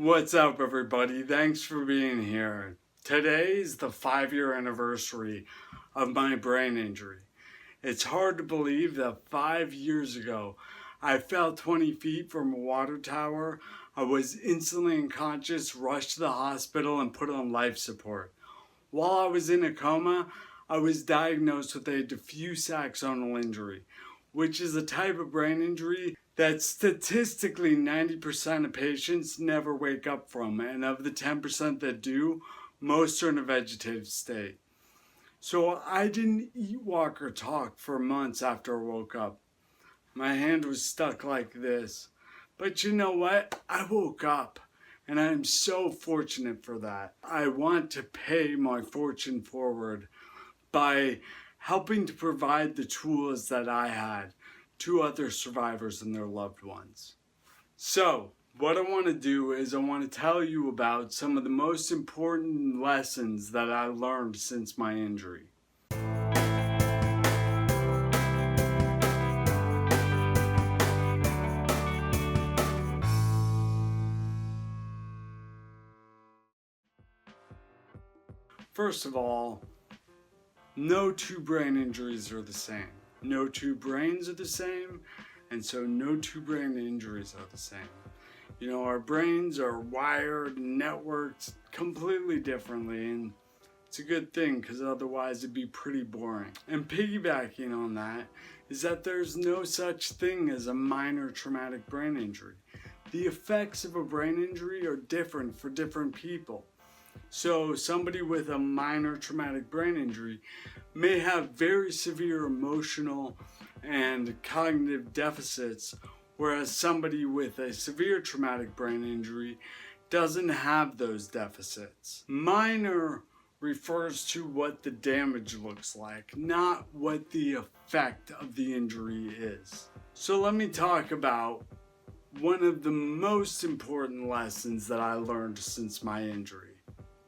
What's up, everybody? Thanks for being here. Today is the 5-year anniversary of my brain injury. It's hard to believe that 5 years ago, I fell 20 feet from a water tower. I was instantly unconscious, rushed to the hospital, and put on life support. While I was in a coma, I was diagnosed with a diffuse axonal injury, which is a type of brain injury that statistically 90% of patients never wake up from, and of the 10% that do, most are in a vegetative state. So I didn't eat, walk, or talk for months after I woke up. My hand was stuck like this. But you know what? I woke up, and I am so fortunate for that. I want to pay my fortune forward by helping to provide the tools that I had to other survivors and their loved ones. So, what I want to do is I want to tell you about some of the most important lessons that I learned since my injury. First of all, no two brain injuries are the same. No two brains are the same, and so no two brain injuries are the same. You know, our brains are wired, networked completely differently, and it's a good thing because otherwise it'd be pretty boring. And piggybacking on that is that there's no such thing as a minor traumatic brain injury. The effects of a brain injury are different for different people. So somebody with a minor traumatic brain injury may have very severe emotional and cognitive deficits, whereas somebody with a severe traumatic brain injury doesn't have those deficits. Minor refers to what the damage looks like, not what the effect of the injury is. So let me talk about one of the most important lessons that I learned since my injury.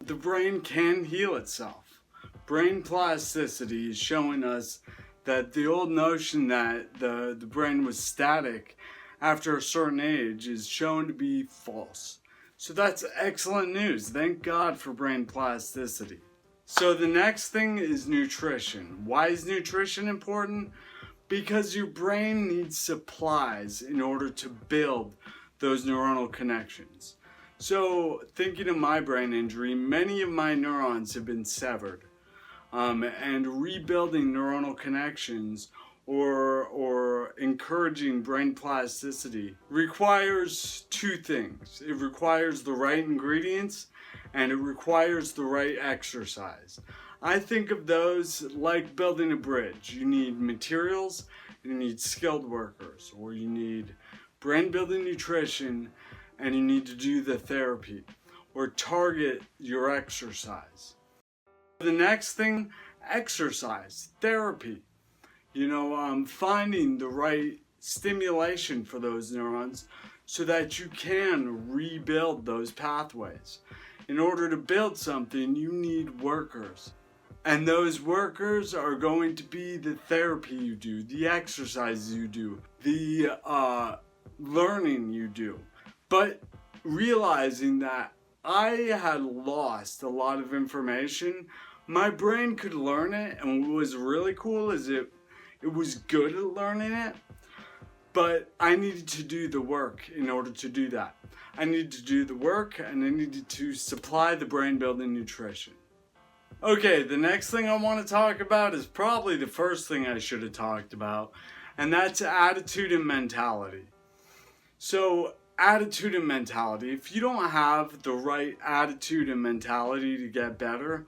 The brain can heal itself. Brain plasticity is showing us that the old notion that the brain was static after a certain age is shown to be false. So that's excellent news. Thank God for brain plasticity. So the next thing is nutrition. Why is nutrition important? Because your brain needs supplies in order to build those neuronal connections. So thinking of my brain injury, many of my neurons have been severed. And rebuilding neuronal connections or encouraging brain plasticity requires two things. It requires the right ingredients and it requires the right exercise. I think of those like building a bridge. You need materials, you need skilled workers, or you need brain building nutrition, and you need to do the therapy or target your exercise. The next thing, exercise, therapy. You know, finding the right stimulation for those neurons so that you can rebuild those pathways. In order to build something, you need workers. And those workers are going to be the therapy you do, the exercises you do, the learning you do. But realizing that I had lost a lot of information, my brain could learn it, and what was really cool is it was good at learning it, but I needed to do the work in order to do that. I needed to do the work, and I needed to supply the brain building nutrition. Okay, the next thing I want to talk about is probably the first thing I should have talked about, and that's attitude and mentality. So, attitude and mentality. If you don't have the right attitude and mentality to get better,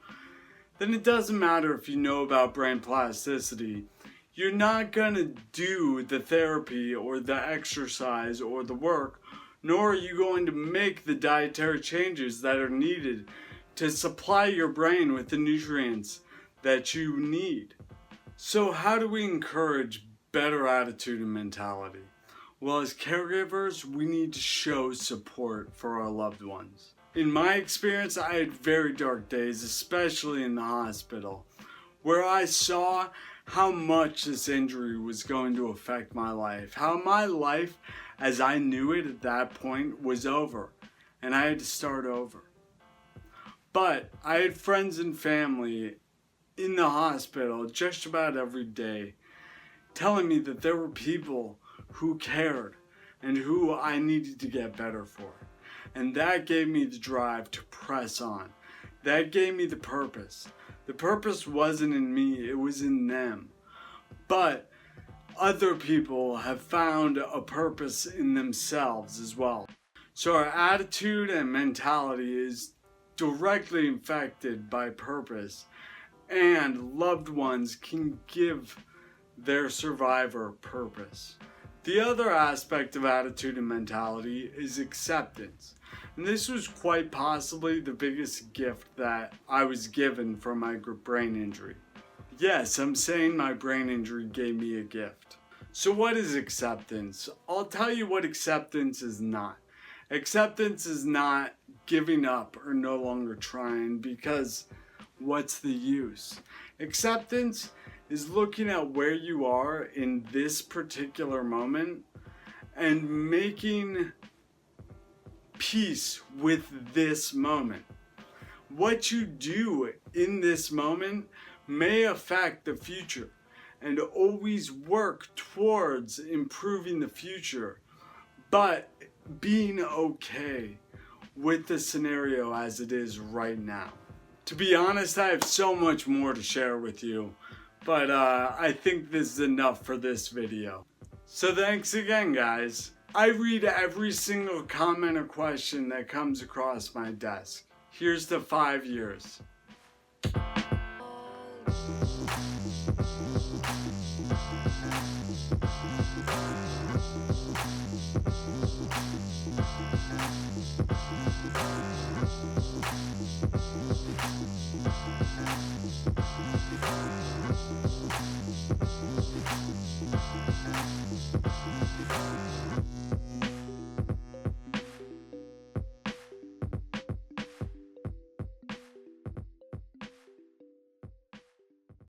then it doesn't matter if you know about brain plasticity. You're not going to do the therapy or the exercise or the work, nor are you going to make the dietary changes that are needed to supply your brain with the nutrients that you need. So how do we encourage better attitude and mentality? Well, as caregivers, we need to show support for our loved ones. In my experience, I had very dark days, especially in the hospital, where I saw how much this injury was going to affect my life, how my life as I knew it at that point was over. and I had to start over. But I had friends and family in the hospital just about every day telling me that there were people who cared and who I needed to get better for. And that gave me the drive to press on. That gave me the purpose. The purpose wasn't in me, it was in them. But other people have found a purpose in themselves as well. So our attitude and mentality is directly infected by purpose, and loved ones can give their survivor purpose. The other aspect of attitude and mentality is acceptance. And this was quite possibly the biggest gift that I was given from my brain injury. Yes, I'm saying my brain injury gave me a gift. So what is acceptance? I'll tell you what acceptance is not. Acceptance is not giving up or no longer trying, because what's the use? Acceptance is looking at where you are in this particular moment and making peace with this moment. What you do in this moment may affect the future, and always work towards improving the future, but being okay with the scenario as it is right now. To be honest, I have so much more to share with you, but I think this is enough for this video. So thanks again, guys. I read every single comment or question that comes across my desk. Here's to 5 years.